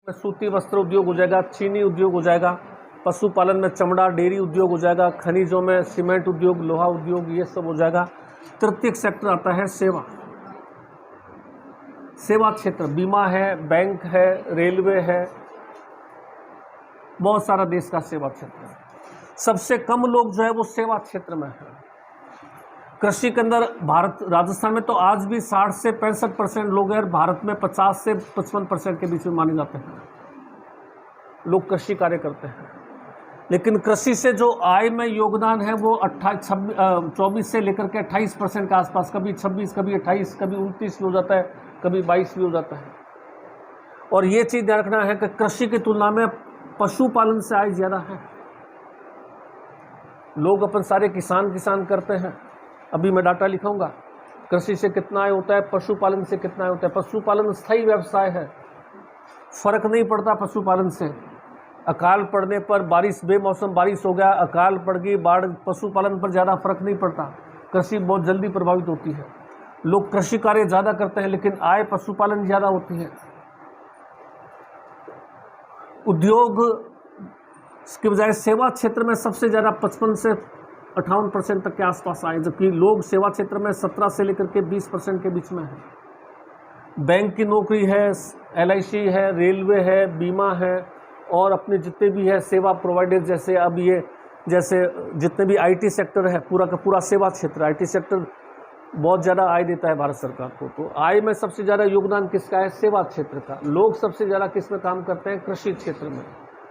में सूती वस्त्र उद्योग हो जाएगा, चीनी उद्योग हो जाएगा, पशुपालन में चमड़ा डेयरी उद्योग हो जाएगा, खनिजों में सीमेंट उद्योग, लोहा उद्योग, ये सब हो जाएगा। तृतीय सेक्टर आता है सेवा, सेवा क्षेत्र, बीमा है, बैंक है, रेलवे है, बहुत सारा देश का सेवा क्षेत्र है। सबसे कम लोग जो है वो सेवा क्षेत्र में है। कृषि के अंदर भारत, राजस्थान में तो आज भी 60 से 65% लोग हैं, भारत में 50 से 55% के बीच में माने जाते हैं लोग कृषि कार्य करते हैं। लेकिन कृषि से जो आय में योगदान है वो 24 से लेकर के 28% के आसपास, कभी 26, कभी 28, कभी 29 भी हो जाता है, कभी 22 भी हो जाता है। और ये चीज़ ध्यान रखना है कि कृषि की तुलना में पशुपालन से आय ज़्यादा है। लोग अपन सारे किसान करते हैं। अभी मैं डाटा लिखाऊंगा, कृषि से कितना आय होता है, पशुपालन से कितना आय होता है। पशुपालन स्थायी व्यवसाय है, फर्क नहीं पड़ता पशुपालन से। अकाल पड़ने पर, बारिश, बेमौसम बारिश हो गया, अकाल पड़ गई, बाढ़, पशुपालन पर ज़्यादा फर्क नहीं पड़ता। कृषि बहुत जल्दी प्रभावित होती है, लोग कृषि कार्य ज़्यादा करते हैं, लेकिन आय पशुपालन ज़्यादा होती है। उद्योग के बजाय सेवा क्षेत्र में सबसे ज़्यादा 55 से 58% तक के आसपास आए, जबकि लोग सेवा क्षेत्र में 17 से लेकर के 20% के बीच में है। बैंक की नौकरी है, LIC है, रेलवे है, बीमा है, और अपने जितने भी है सेवा प्रोवाइडर, जैसे अब ये जैसे जितने भी IT सेक्टर है, पूरा का पूरा सेवा क्षेत्र। IT सेक्टर बहुत ज़्यादा आय देता है भारत सरकार को। तो आय में सबसे ज़्यादा योगदान किसका है? सेवा क्षेत्र का। लोग सबसे ज़्यादा किस में काम करते हैं? कृषि क्षेत्र में।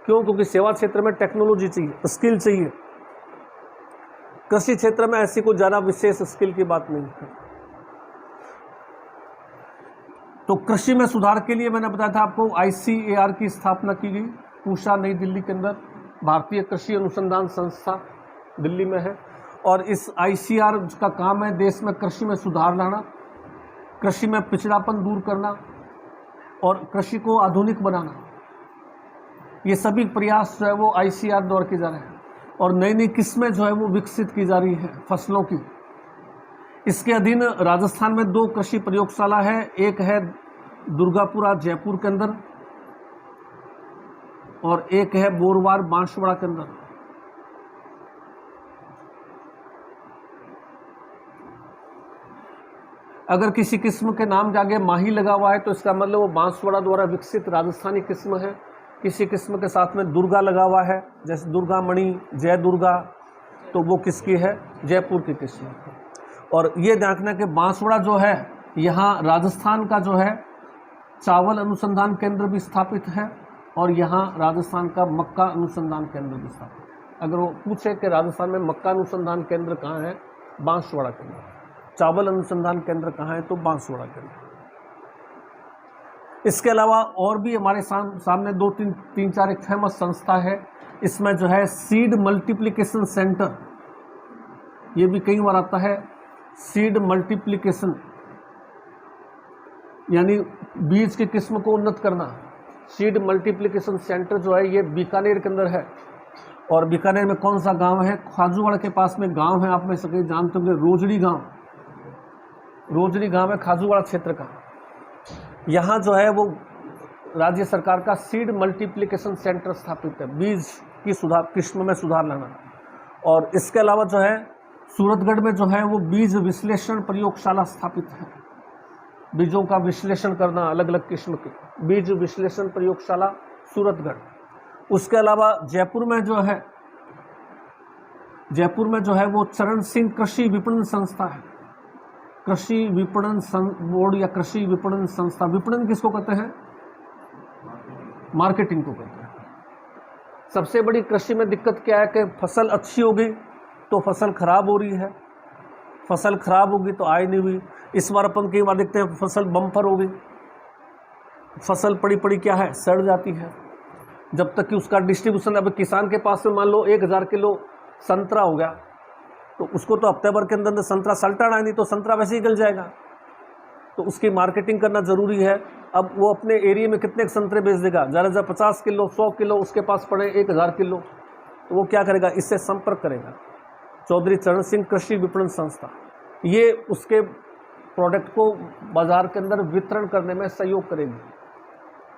क्यों? क्योंकि सेवा क्षेत्र में टेक्नोलॉजी चाहिए, स्किल चाहिए। कृषि क्षेत्र में ऐसी कोई ज़्यादा विशेष स्किल की बात नहीं है। तो कृषि में सुधार के लिए मैंने बताया था आपको, ICAR की स्थापना की गई, पूषा, नई दिल्ली के अंदर। भारतीय कृषि अनुसंधान संस्था दिल्ली में है। और इस ICAR का काम है देश में कृषि में सुधार लाना, कृषि में पिछड़ापन दूर करना और कृषि को आधुनिक बनाना। ये सभी प्रयास जो है वो ICAR द्वारा किए जा रहे हैं। और नई नई किस्में जो है वो विकसित की जा रही है फसलों की। इसके अधीन राजस्थान में 2 कृषि प्रयोगशाला है, एक है दुर्गापुरा जयपुर के अंदर और एक है बोरवार बांसवाड़ा के अंदर। अगर किसी किस्म के नाम के आगे माही लगा हुआ है तो इसका मतलब वो बांसवाड़ा द्वारा विकसित राजस्थानी किस्म है। किसी किस्म के साथ में दुर्गा लगा हुआ है, जैसे दुर्गा मणि, जय दुर्गा, तो वो किसकी है? जयपुर की किस्म है। और ये देखना कि बांसवाड़ा जो है, यहाँ राजस्थान का जो है चावल अनुसंधान केंद्र भी स्थापित है और यहाँ राजस्थान का मक्का अनुसंधान केंद्र भी स्थापित है। अगर वो पूछे कि राजस्थान में मक्का अनुसंधान केंद्र कहाँ है? बांसवाड़ा के अंदर। चावल अनुसंधान केंद्र कहाँ है? तो बांसवाड़ा के अंदर। इसके अलावा और भी हमारे सामने 2-3-4 एक फेमस संस्था है। इसमें जो है सीड मल्टीप्लिकेशन सेंटर, ये भी कई बार आता है। सीड मल्टीप्लिकेशन यानी बीज की किस्म को उन्नत करना। सीड मल्टीप्लिकेशन सेंटर जो है ये बीकानेर के अंदर है। और बीकानेर में कौन सा गांव है? खाजूवाड़ा के पास में गांव है, आप में से कई जानते होंगे, रोजड़ी गांव। रोजड़ी गांव है खाजूवाड़ा क्षेत्र का। यहाँ जो है वो राज्य सरकार का सीड मल्टीप्लिकेशन सेंटर स्थापित है, बीज की किस्म में सुधार लाना। और इसके अलावा जो है सूरतगढ़ में जो है वो बीज विश्लेषण प्रयोगशाला स्थापित है। बीजों का विश्लेषण करना, अलग अलग किस्म के बीज विश्लेषण प्रयोगशाला सूरतगढ़। उसके अलावा जयपुर में जो है वो चरण सिंह कृषि विपणन संस्था है। कृषि विपणन बोर्ड या कृषि विपणन संस्था। विपणन किसको कहते हैं? मार्केटिंग को कहते हैं। सबसे बड़ी कृषि में दिक्कत क्या है कि फसल अच्छी हो गई तो फसल खराब हो रही है, फसल खराब होगी तो आय नहीं हुई। इस बार अपन कई बार देखते हैं फसल बम्पर हो गई, फसल पड़ी क्या है, सड़ जाती है। जब तक कि उसका डिस्ट्रीब्यूशन, अब किसान के पास में मान लो 1000 किलो संतरा हो गया तो उसको तो हफ्ते भर के अंदर संतरा सल्टा नहीं तो संतरा वैसे ही गल जाएगा। तो उसकी मार्केटिंग करना ज़रूरी है। अब वो अपने एरिया में कितने संतरे बेच देगा? ज़्यादा 50 किलो, 100 किलो उसके पास पड़े 1000 किलो, तो वो क्या करेगा? इससे संपर्क करेगा। चौधरी चरण सिंह कृषि विपणन संस्था ये उसके प्रोडक्ट को बाज़ार के अंदर वितरण करने में सहयोग करेगी।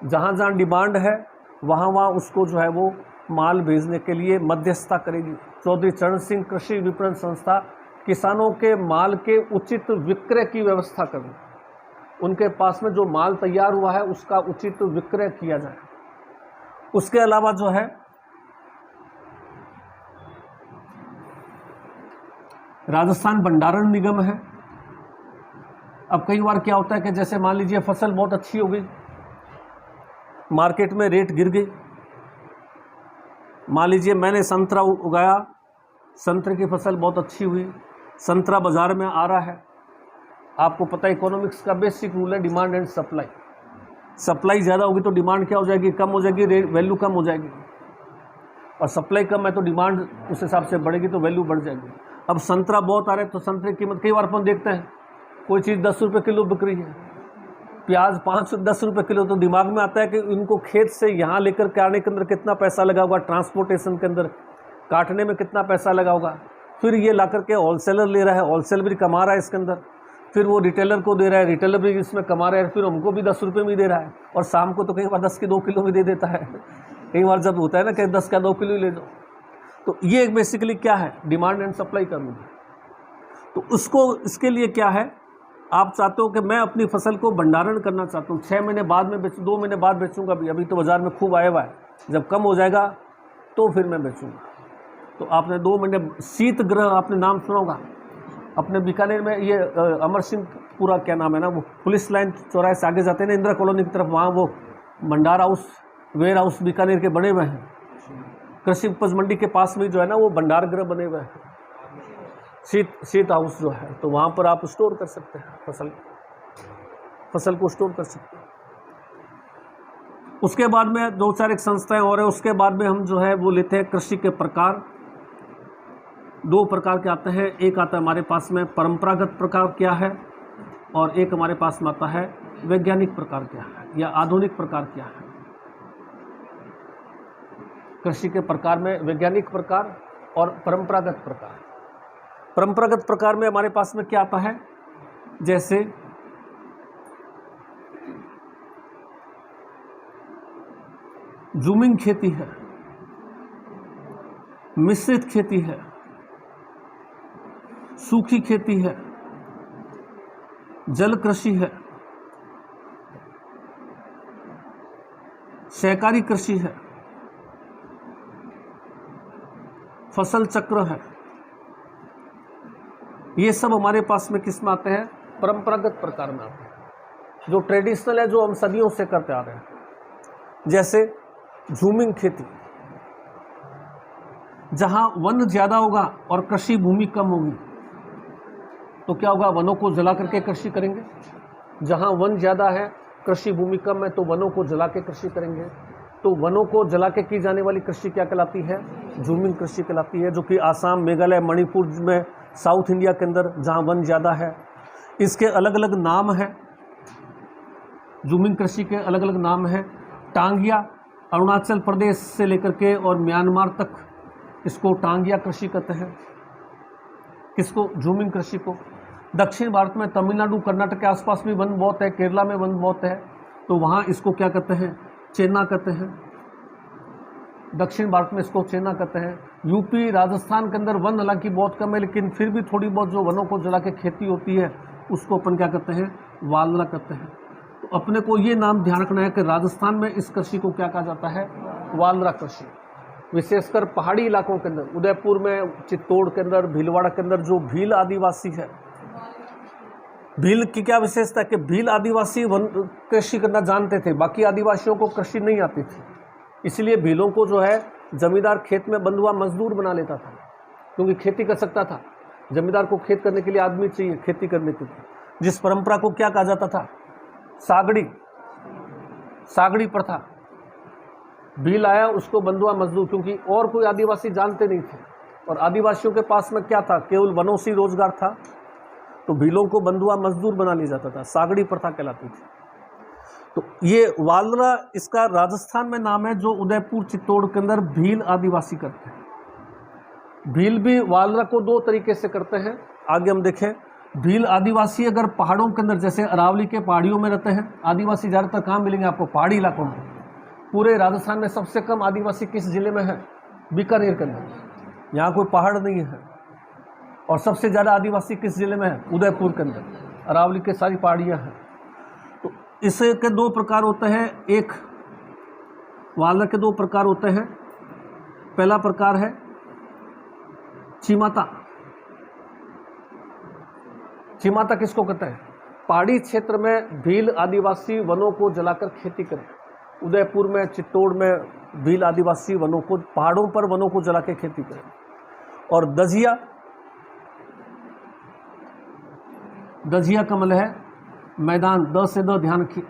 जहाँ जहाँ डिमांड है वहाँ वहाँ उसको जो है वो माल भेजने के लिए मध्यस्थता करेगी। चौधरी चरण सिंह कृषि विपणन संस्था किसानों के माल के उचित विक्रय की व्यवस्था करे, उनके पास में जो माल तैयार हुआ है उसका उचित विक्रय किया जाए। उसके अलावा जो है राजस्थान भंडारण निगम है। अब कई बार क्या होता है कि जैसे मान लीजिए फसल बहुत अच्छी हो गई, मार्केट में रेट गिर गई, मान लीजिए मैंने संतरा उगाया, संतरे की फसल बहुत अच्छी हुई, संतरा बाजार में आ रहा है। आपको पता है इकोनॉमिक्स का बेसिक रूल है डिमांड एंड सप्लाई। सप्लाई ज़्यादा होगी तो डिमांड क्या हो जाएगी, कम हो जाएगी, वैल्यू कम हो जाएगी, और सप्लाई कम है तो डिमांड उस हिसाब से बढ़ेगी तो वैल्यू बढ़ जाएगी। अब संतरा बहुत आ रहा है तो संतरे की कीमत, कई बार अपन देखते हैं कोई चीज़ 10 रुपये किलो बिक रही है, प्याज 5-10 रुपये किलो, तो दिमाग में आता है कि इनको खेत से यहाँ लेकर के आने के अंदर कितना पैसा लगा होगा, ट्रांसपोर्टेशन के अंदर काटने में कितना पैसा लगा होगा, फिर ये ला करके होलसेलर ले रहा है, होलसेल भी कमा रहा है इसके अंदर, फिर वो रिटेलर को दे रहा है, रिटेलर भी इसमें कमा रहा है, फिर हमको भी 10 रुपये में दे रहा है, और शाम को तो कई बार 10 के 2 किलो भी दे देता है। कई बार जब होता है ना कि 10 का 2 किलो ले दो, तो ये एक बेसिकली क्या है, डिमांड एंड सप्लाई का रूल है। तो उसको इसके लिए क्या है, आप चाहते हो कि मैं अपनी फसल को भंडारण करना चाहता हूँ, 6 महीने बाद में बेचूँ, 2 महीने बाद बेचूँगा, अभी तो बाज़ार में खूब आया हुआ है, जब कम हो जाएगा तो फिर मैं बेचूँगा। तो आपने 2 महीने, शीत ग्रह आपने नाम सुना होगा, अपने बीकानेर में ये अमर सिंह पूरा क्या नाम है ना, वो पुलिस लाइन चौराहे से आगे जाते हैं ना इंदिरा कॉलोनी की तरफ, वहाँ वो भंडार हाउस, वेयर हाउस बीकानेर के बने हुए हैं, कृषि उपज मंडी के पास में जो है ना वो भंडार गृह बने हुए हैं, शीत हाउस जो है, तो वहाँ पर आप स्टोर कर सकते हैं फसल को स्टोर कर सकते हैं। उसके बाद में 2-4 एक संस्थाएं और है। उसके बाद में हम जो है वो लेते हैं कृषि के प्रकार, 2 प्रकार के आते हैं। एक आता है हमारे पास में परंपरागत प्रकार क्या है, और एक हमारे पास में आता है वैज्ञानिक प्रकार क्या है या आधुनिक प्रकार क्या है। कृषि के प्रकार में वैज्ञानिक प्रकार और परंपरागत प्रकार। परंपरागत प्रकार में हमारे पास में क्या आता है, जैसे जूमिंग खेती है, मिश्रित खेती है, सूखी खेती है, जल कृषि है, सहकारी कृषि है, फसल चक्र है। ये सब हमारे पास में किस में आते हैं, परंपरागत प्रकार में आते हैं, जो ट्रेडिशनल है, जो हम सदियों से करते आ रहे हैं। जैसे झूमिंग खेती, जहां वन ज्यादा होगा और कृषि भूमि कम होगी तो क्या होगा, वनों को जला करके कृषि करेंगे। जहां वन ज्यादा है, कृषि भूमि कम है, तो वनों को जला के कृषि करेंगे। तो वनों को जला के की जाने वाली कृषि क्या कहलाती है, झूमिंग कृषि कहलाती है, जो कि आसाम, मेघालय, मणिपुर में, साउथ इंडिया के अंदर जहाँ वन ज़्यादा है। इसके अलग अलग नाम हैं, झूमिंग कृषि के अलग अलग नाम हैं। टांगिया, अरुणाचल प्रदेश से लेकर के और म्यांमार तक इसको टांगिया कृषि कहते हैं। किसको, झूमिंग कृषि को। दक्षिण भारत में तमिलनाडु, कर्नाटक के आसपास भी वन बहुत है, केरला में वन बहुत है, तो वहाँ इसको क्या कहते हैं, चेना कहते हैं। दक्षिण भारत में इसको चेना कहते हैं। यूपी, राजस्थान के अंदर वन हालांकि बहुत कम है, लेकिन फिर भी थोड़ी बहुत जो वनों को जला के खेती होती है उसको अपन क्या कहते हैं, वालरा कहते हैं। तो अपने को ये नाम ध्यान रखना है कि राजस्थान में इस कृषि को क्या कहा जाता है, वालरा कृषि। विशेषकर पहाड़ी इलाकों के अंदर, उदयपुर में, चित्तौड़ के अंदर, भीलवाड़ा के अंदर जो भील आदिवासी है, भील की क्या विशेषता है कि भील आदिवासी वन कृषि करना जानते थे, बाकी आदिवासियों को कृषि नहीं आती थी। इसलिए भीलों को जो है जमींदार खेत में बंधुआ मजदूर बना लेता था, क्योंकि खेती कर सकता था। जमींदार को खेत करने के लिए आदमी चाहिए, खेती करने के लिए, जिस परंपरा को क्या कहा जाता था, सागड़ी प्रथा। भील आया, उसको बंधुआ मजदूर, क्योंकि और कोई आदिवासी जानते नहीं थे, और आदिवासियों के पास में क्या था, केवल वनों से रोजगार था, तो भीलों को बंधुआ मजदूर बना लिया जाता था, सागड़ी प्रथा कहलाती थी। तो ये वालरा इसका राजस्थान में नाम है, जो उदयपुर, चित्तौड़ के अंदर भील आदिवासी करते हैं। भील भी वालरा को 2 तरीके से करते हैं, आगे हम देखें। भील आदिवासी अगर पहाड़ों के अंदर, जैसे अरावली के पहाड़ियों में रहते हैं आदिवासी, ज़्यादातर कहाँ मिलेंगे आपको? पहाड़ी इलाकों में। पूरे राजस्थान में सबसे कम आदिवासी किस जिले में है? बीकानेर के अंदर। यहाँ कोई पहाड़ नहीं है। और सबसे ज़्यादा आदिवासी किस जिले में है? उदयपुर के अंदर। अरावली के सारी पहाड़ियाँ हैं। तो इसके दो प्रकार होते हैं। एक वालर के दो प्रकार होते हैं। पहला प्रकार है चिमाता। चिमाता किसको कहते हैं? पहाड़ी क्षेत्र में भील आदिवासी वनों को जलाकर खेती करें। उदयपुर में, चित्तौड़ में भील आदिवासी वनों को, पहाड़ों पर वनों को जला के खेती करें। और दजिया, दजिया का मतलब है मैदान। द से द ध्यान रखिए।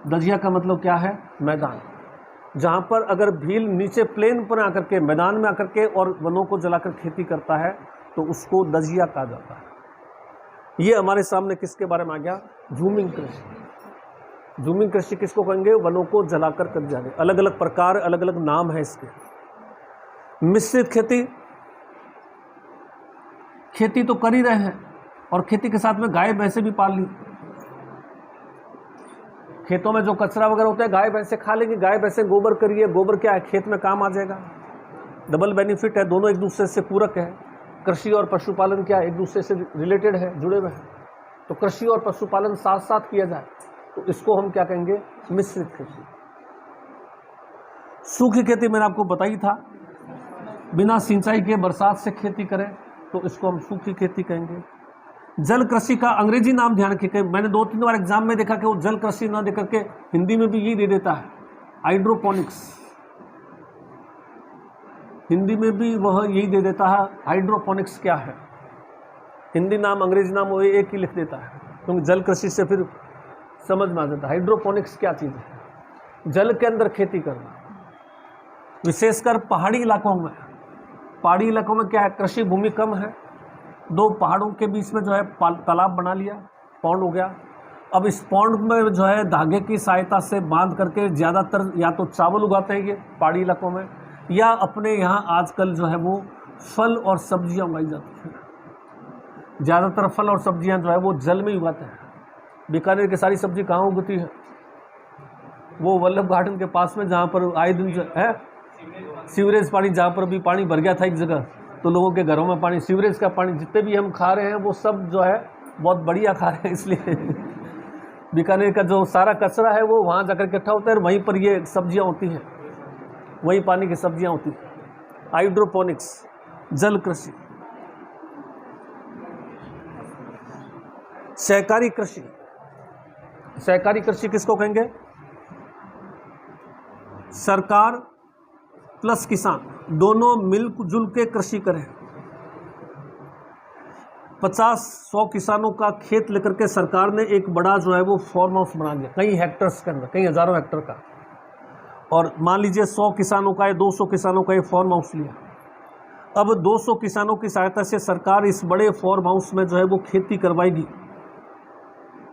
दजिया का मतलब क्या है? मैदान। जहाँ पर अगर भील नीचे प्लेन पर आकर के, मैदान में आकर के और वनों को जलाकर खेती करता है तो उसको दजिया कहा जाता है। ये हमारे सामने किसके बारे में आ गया? झूमिंग कृषि। झूमिंग कृषि किसको कहेंगे? वनों को जलाकर कर जाने। अलग अलग प्रकार, अलग अलग नाम है इसके। मिश्रित खेती, खेती तो कर ही रहे हैं और खेती के साथ में गाय भैंसे भी पाल ली। खेतों में जो कचरा वगैरह होता है गाय भैंसे खा लेंगी। गाय भैंसे गोबर करिए, गोबर क्या है? खेत में काम आ जाएगा। डबल बेनिफिट है, दोनों एक दूसरे से पूरक है। कृषि और पशुपालन क्या एक दूसरे से रिलेटेड है, जुड़े हुए हैं। तो कृषि और पशुपालन साथ साथ किया जाए तो इसको हम क्या कहेंगे? मिश्रित खेती। सूखी खेती मैंने आपको बताई था, बिना सिंचाई के बरसात से खेती करें तो इसको हम सूखी खेती कहेंगे। जल कृषि का अंग्रेजी नाम ध्यान रखिए। मैंने 2-3 बार एग्जाम में देखा कि वो जल कृषि ना दे करके हिंदी में भी यही दे देता है, हाइड्रोपोनिक्स। हिंदी में भी वह यही दे देता है। हाइड्रोपोनिक्स क्या है? हिंदी नाम अंग्रेजी नाम वो एक ही लिख देता है, क्योंकि जल कृषि से फिर समझ में आ जाता है हाइड्रोपोनिक्स क्या चीज़ है। जल के अंदर खेती करना, विशेषकर पहाड़ी इलाकों में। पहाड़ी इलाकों में क्या है? कृषि भूमि कम है, दो पहाड़ों के बीच में जो है तालाब बना लिया, पौंड हो गया। अब इस पौंड में जो है धागे की सहायता से बांध करके ज़्यादातर या तो चावल उगाते हैं ये पहाड़ी इलाकों में, या अपने यहाँ आजकल जो है वो फल और सब्जियाँ उगाई जाती हैं। ज़्यादातर फल और सब्जियाँ जो है वो जल में ही उगाते हैं। बीकानेर की सारी सब्जी कहाँ उगती है? वो वल्लभ गार्डन के पास में, जहाँ पर आए दिन जो है सीवरेज पानी, जहाँ पर भी पानी भर गया था एक जगह, तो लोगों के घरों में पानी, सीवरेज का पानी जितने भी हम खा रहे हैं वो सब जो है बहुत बढ़िया खा रहे हैं। इसलिए बीकानेर का जो सारा कचरा है वो वहाँ जाकर इकट्ठा होता है और वहीं पर ये सब्जियाँ होती हैं, वहीं पानी की सब्जियाँ होती हैं। हाइड्रोपोनिक्स, जल कृषि। सहकारी कृषि, सहकारी कृषि किसको कहेंगे? सरकार प्लस किसान दोनों मिलजुल के कृषि करें। 50-100 किसानों का खेत लेकर के सरकार ने एक बड़ा जो है वो फार्म हाउस बना दिया, कई हेक्टर्स के अंदर, कई हजारों हेक्टर का। और मान लीजिए 100 किसानों का या 200 किसानों का ये फार्म हाउस लिया। अब 200 किसानों की सहायता से सरकार इस बड़े फार्म हाउस में जो है वो खेती करवाएगी।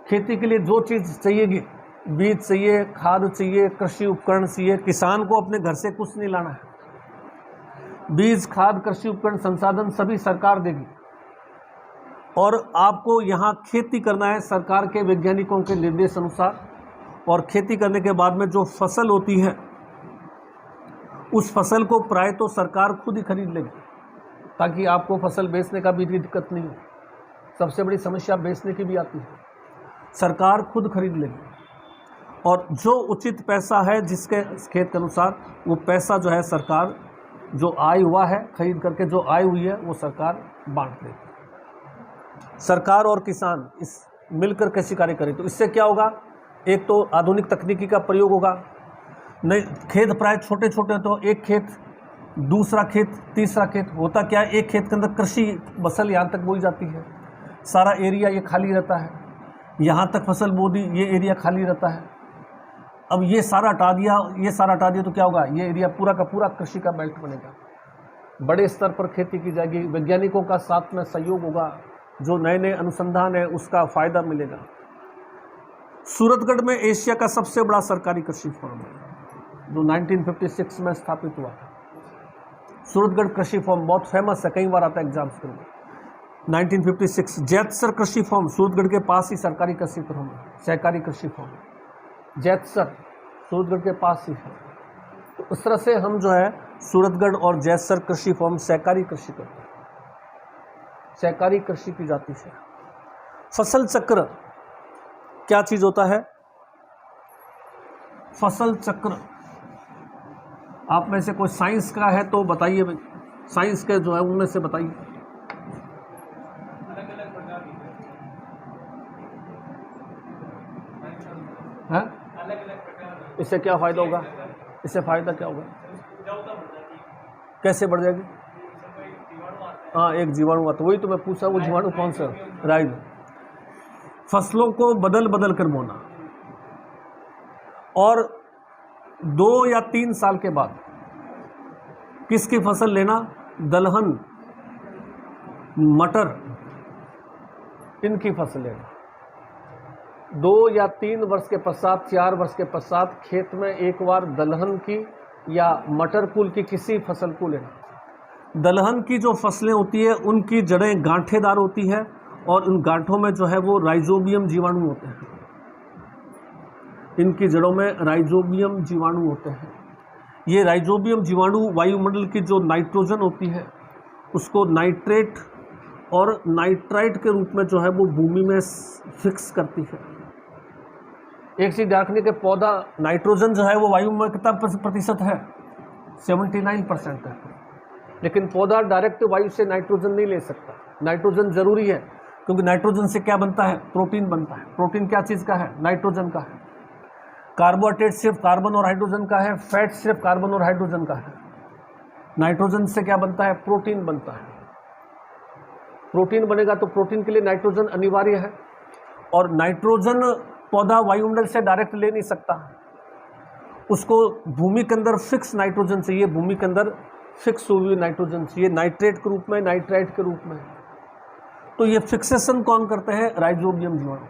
खेती के लिए जो चीज़ चाहिएगी, बीज चाहिए, खाद चाहिए, कृषि उपकरण चाहिए, किसान को अपने घर से कुछ नहीं लाना है। बीज, खाद, कृषि उपकरण, संसाधन सभी सरकार देगी। और आपको यहाँ खेती करना है सरकार के वैज्ञानिकों के निर्देश अनुसार। और खेती करने के बाद में जो फसल होती है उस फसल को प्राय तो सरकार खुद ही खरीद लेगी, ताकि आपको फसल बेचने का भी दिक्कत नहीं हो। सबसे बड़ी समस्या बेचने की भी आती है, सरकार खुद खरीद लेगी। और जो उचित पैसा है जिसके खेत के अनुसार, वो पैसा जो है सरकार, जो आय हुआ है खरीद करके, जो आय हुई है वो सरकार बांट देगी। सरकार और किसान इस मिलकर कृषि कार्य करें तो इससे क्या होगा? एक तो आधुनिक तकनीकी का प्रयोग होगा। नहीं, खेत प्राय छोटे छोटे, तो एक खेत, दूसरा खेत, तीसरा खेत। होता क्या है, एक खेत के अंदर कृषि फसल यहाँ तक बोई जाती है, सारा एरिया ये खाली रहता है, यहाँ तक फसल बो दी, ये एरिया खाली रहता है। अब ये सारा हटा दिया तो क्या होगा? ये एरिया पूरा का पूरा कृषि का बेल्ट बनेगा। बड़े स्तर पर खेती की जाएगी, वैज्ञानिकों का साथ में सहयोग होगा, जो नए नए अनुसंधान है उसका फ़ायदा मिलेगा। सूरतगढ़ में एशिया का सबसे बड़ा सरकारी कृषि फॉर्म है, जो 1956 में स्थापित हुआ था। सूरतगढ़ कृषि फॉर्म बहुत फेमस है, कई बार आता है एग्जाम्स के लिए। 1956 जैतसर कृषि फॉर्म, सूरतगढ़ के पास ही सरकारी कृषि फॉर्म है, सहकारी कृषि फॉर्म जैतसर सूरतगढ़ के पास ही है। तो उस तरह से हम जो है सूरतगढ़ और जैतसर कृषि फॉर्म सहकारी कृषि करते हैं, सहकारी कृषि की जाति से। फसल चक्र क्या चीज होता है? फसल चक्र आप में से कोई साइंस का है तो बताइए भाई, साइंस के जो है उनमें से बताइए। है इससे क्या फायदा होगा? इससे फायदा क्या होगा? कैसे बढ़ जाएगी? हाँ, एक जीवाणु हुआ, तो वही तो मैं पूछा, वो जीवाणु कौन सा? राइट। फसलों को बदल बदल कर बोना और 2 या 3 साल के बाद किसकी फसल लेना? दलहन, मटर, इनकी फसल लेना। 2 या 3 वर्ष के पश्चात, 4 वर्ष के पश्चात खेत में एक बार दलहन की या मटर कुल की किसी फसल को लेना। दलहन की जो फसलें होती है उनकी जड़ें गांठेदार होती है और उन गांठों में जो है वो राइजोबियम जीवाणु होते हैं। इनकी जड़ों में राइजोबियम जीवाणु होते हैं। ये राइजोबियम जीवाणु वायुमंडल की जो नाइट्रोजन होती है उसको नाइट्रेट और नाइट्राइट के रूप में जो है वो भूमि में फिक्स करती है। एक चीज ध्यान रखने के, पौधा नाइट्रोजन जो है वो वायु में कितना प्रतिशत है? 79% है। लेकिन पौधा डायरेक्ट वायु से नाइट्रोजन नहीं ले सकता। नाइट्रोजन जरूरी है क्योंकि नाइट्रोजन से क्या बनता है? प्रोटीन बनता है। प्रोटीन क्या चीज का है? नाइट्रोजन का है। कार्बोहाइड्रेट सिर्फ कार्बन और हाइड्रोजन का है, फैट सिर्फ कार्बन और हाइड्रोजन का है। नाइट्रोजन से क्या बनता है? प्रोटीन बनता है। प्रोटीन बनेगा तो प्रोटीन के लिए नाइट्रोजन अनिवार्य है और नाइट्रोजन पौधा वायुमंडल से डायरेक्ट ले नहीं सकता, उसको भूमि के अंदर फिक्स नाइट्रोजन चाहिए, भूमि के अंदर फिक्स हुई नाइट्रोजन चाहिए, नाइट्रेट के रूप में, नाइट्राइट के रूप में। तो ये फिक्सेशन कौन करते हैं? राइजोबियम जीवाणु।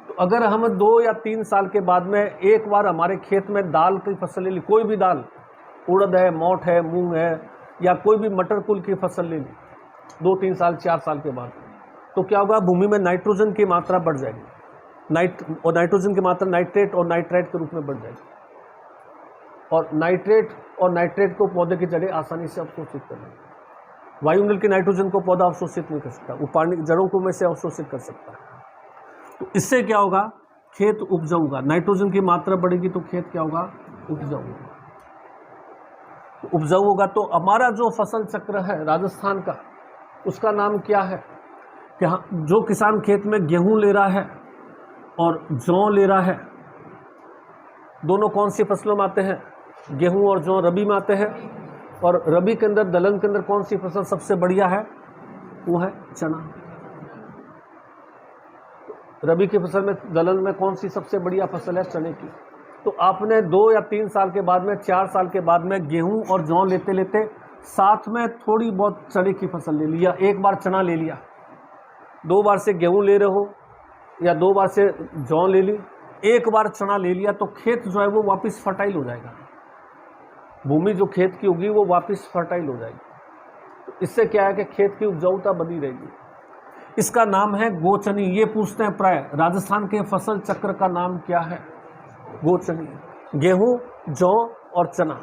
तो अगर हम 2 या 3 साल के बाद में एक बार हमारे खेत में दाल की फसल ले ली, कोई भी दाल, उड़द है, मोठ है, मूंग है, या कोई भी मटर कुल की फसल ले ली 2, 3 साल, 4 साल के बाद, तो क्या होगा? भूमि में नाइट्रोजन की मात्रा बढ़ जाएगी। और नाइट्रोजन की मात्रा नाइट्रेट और नाइट्राइट के रूप में बढ़ जाएगी और नाइट्रेट और नाइट्रेट को पौधे की जड़ें आसानी से अवशोषित कर लेंगे। वायुमंडल की नाइट्रोजन को पौधा अवशोषित नहीं कर सकता, वो पानी जड़ों को में से अवशोषित कर सकता है। तो इससे क्या होगा? खेत उपजाऊ होगा। नाइट्रोजन की मात्रा बढ़ेगी तो खेत क्या होगा? उपजाऊ होगा। तो उपजाऊ होगा तो हमारा जो फसल चक्र है राजस्थान का, उसका नाम क्या है? कि जो किसान खेत में गेहूं ले रहा है और जौ ले रहा है, दोनों कौन सी फसलों में आते हैं? गेहूं और जौ रबी में आते हैं। और रबी के अंदर, दलहन के अंदर कौन सी फसल सबसे बढ़िया है? वो है चना। रबी की फसल में, दलहन में कौन सी सबसे बढ़िया फसल है? चने की। तो आपने 2 या 3 साल के बाद में, 4 साल के बाद में गेहूं और जौ लेते लेते साथ में थोड़ी बहुत चने की फसल ले लिया, एक बार चना ले लिया, 2 बार से गेहूं ले रहे हो या 2 बार से जौ ले ली, एक बार चना ले लिया, तो खेत जो है वो वापस फर्टाइल हो जाएगा। भूमि जो खेत की होगी वो वापस फर्टाइल हो जाएगी। तो इससे क्या है कि खेत की उपजाऊता बनी रहेगी। इसका नाम है गोचनी। ये पूछते हैं प्राय, राजस्थान के फसल चक्र का नाम क्या है? गोचनी। गेहूं, जौ और चना।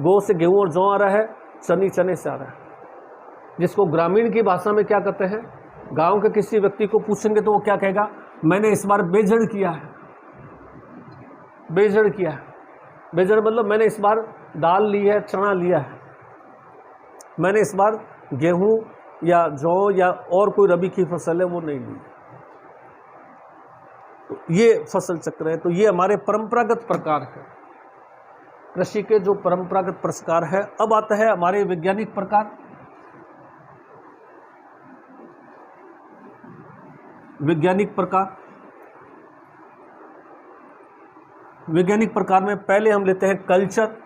गो से गेहूं और जौ आ रहा है, चनी चने से आ रहा है, जिसको ग्रामीण की भाषा में क्या कहते हैं? गांव के किसी व्यक्ति को पूछेंगे तो वो क्या कहेगा? मैंने इस बार बेजड़ किया है। बेजड़ किया है, बेजड़ मतलब मैंने इस बार दाल ली है, चना लिया है, मैंने इस बार गेहूं या जौ या और कोई रबी की फसल है वो नहीं ली। तो ये फसल चक्र है। तो ये हमारे परंपरागत प्रकार है, कृषि के जो परंपरागत प्रकार है। अब आता है हमारे वैज्ञानिक प्रकार। वैज्ञानिक प्रकार, वैज्ञानिक प्रकार में पहले हम लेते हैं कल्चर,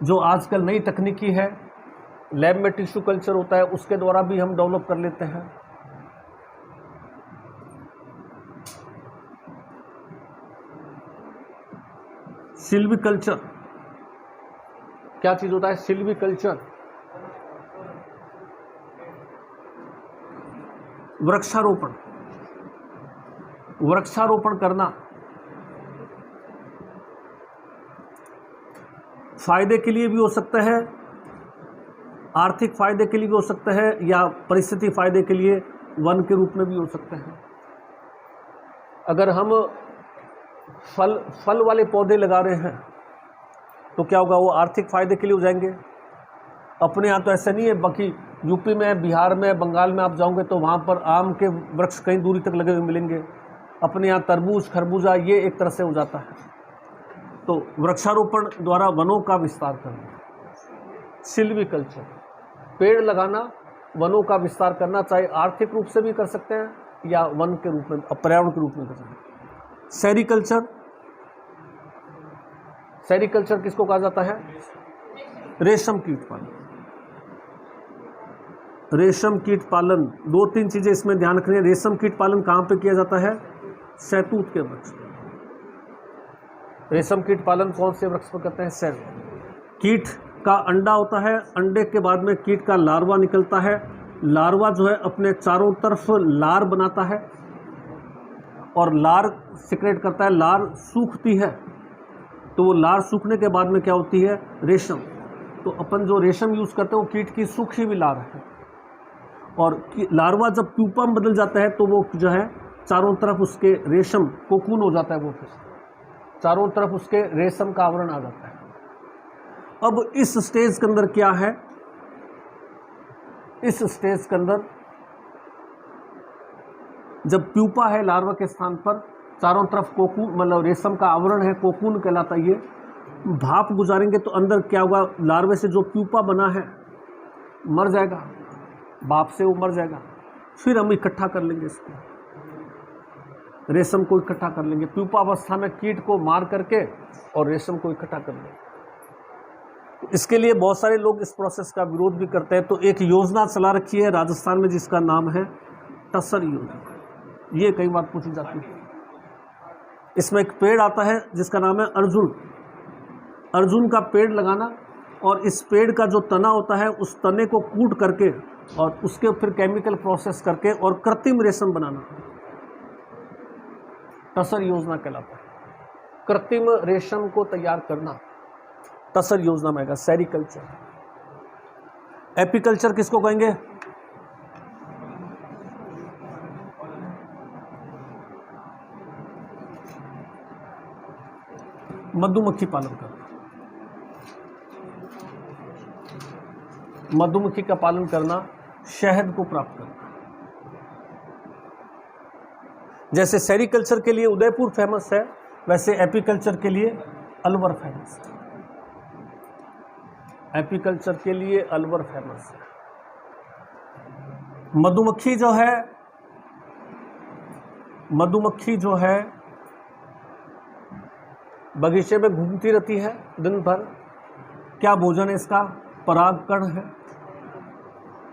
जो आजकल नई तकनीकी है, लैब में टिश्यू कल्चर होता है, उसके द्वारा भी हम डेवलप कर लेते हैं। सिल्वीकल्चर क्या चीज होता है? सिल्वीकल्चर वृक्षारोपण, वृक्षारोपण करना फायदे के लिए भी हो सकता है, आर्थिक फायदे के लिए भी हो सकता है, या परिस्थिति फायदे के लिए वन के रूप में भी हो सकता है। अगर हम फल वाले पौधे लगा रहे हैं तो क्या होगा, वो आर्थिक फायदे के लिए हो जाएंगे। अपने यहाँ तो ऐसा नहीं है, बाकी यूपी में, बिहार में, बंगाल में आप जाओगे तो वहाँ पर आम के वृक्ष कई दूरी तक लगे हुए मिलेंगे। अपने यहाँ तरबूज, खरबूजा, ये एक तरह से हो जाता है। तो वृक्षारोपण द्वारा वनों का विस्तार करना, सिल्वीकल्चर, पेड़ लगाना, वनों का विस्तार करना, चाहे आर्थिक रूप से भी कर सकते हैं या वन के रूप में, पर्यावरण के रूप में कर सकते हैं। सेरीकल्चर, सेरीकल्चर किसको कहा जाता है? रेशम कीट पालन। रेशम कीट पालन, दो तीन चीजें इसमें ध्यान रखनी है। रेशम कीट पालन कहाँ पे किया जाता है? शहतूत के वृक्ष। रेशम कीट पालन कौन से वृक्ष पर करते हैं? शहतूत। कीट का अंडा होता है, अंडे के बाद में कीट का लार्वा निकलता है। लार्वा जो है अपने चारों तरफ लार बनाता है और लार सिक्रेट करता है। लार सूखती है तो वो लार सूखने के बाद में क्या होती है? रेशम। तो अपन जो रेशम यूज करते हैं वो कीट की सूखी हुई लार है। और लार्वा जब प्यूपा में बदल जाता है तो वो जो है चारों तरफ उसके रेशम कोकून हो जाता है, वो फिर चारों तरफ उसके रेशम का आवरण आ जाता है। अब इस स्टेज के अंदर क्या है? इस स्टेज के अंदर जब प्यूपा है लार्वा के स्थान पर, चारों तरफ कोकून, मतलब रेशम का आवरण है, कोकून कहलाता है ये। भाप गुजारेंगे तो अंदर क्या होगा? लार्वे से जो प्यूपा बना है मर जाएगा, भाप से वो मर जाएगा। फिर हम इकट्ठा कर लेंगे इसको, रेशम को इकट्ठा कर लेंगे। प्यूपा अवस्था में कीट को मार करके और रेशम को इकट्ठा कर लेंगे। इसके लिए बहुत सारे लोग इस प्रोसेस का विरोध भी करते हैं। तो एक योजना चला रखी है राजस्थान में जिसका नाम है टसर योजना। ये कई बार पूछी जाती है। इसमें एक पेड़ आता है जिसका नाम है अर्जुन। अर्जुन का पेड़ लगाना और इस पेड़ का जो तना होता है उस तने को कूट करके और उसके फिर केमिकल प्रोसेस करके और कृत्रिम रेशम बनाना, टसर योजना कहलाता है। कृत्रिम रेशम को तैयार करना टसर योजना में आएगा। सेरीकल्चर। एपीकल्चर किसको कहेंगे? मधुमक्खी पालन करना। मधुमक्खी का पालन करना, शहद को प्राप्त करना। जैसे सेरीकल्चर के लिए उदयपुर फेमस है, वैसे एपीकल्चर के लिए अलवर फेमस है। एपीकल्चर के लिए अलवर फेमस है। मधुमक्खी जो है बगीचे में घूमती रहती है दिन भर। क्या भोजन है इसका? परागकण है।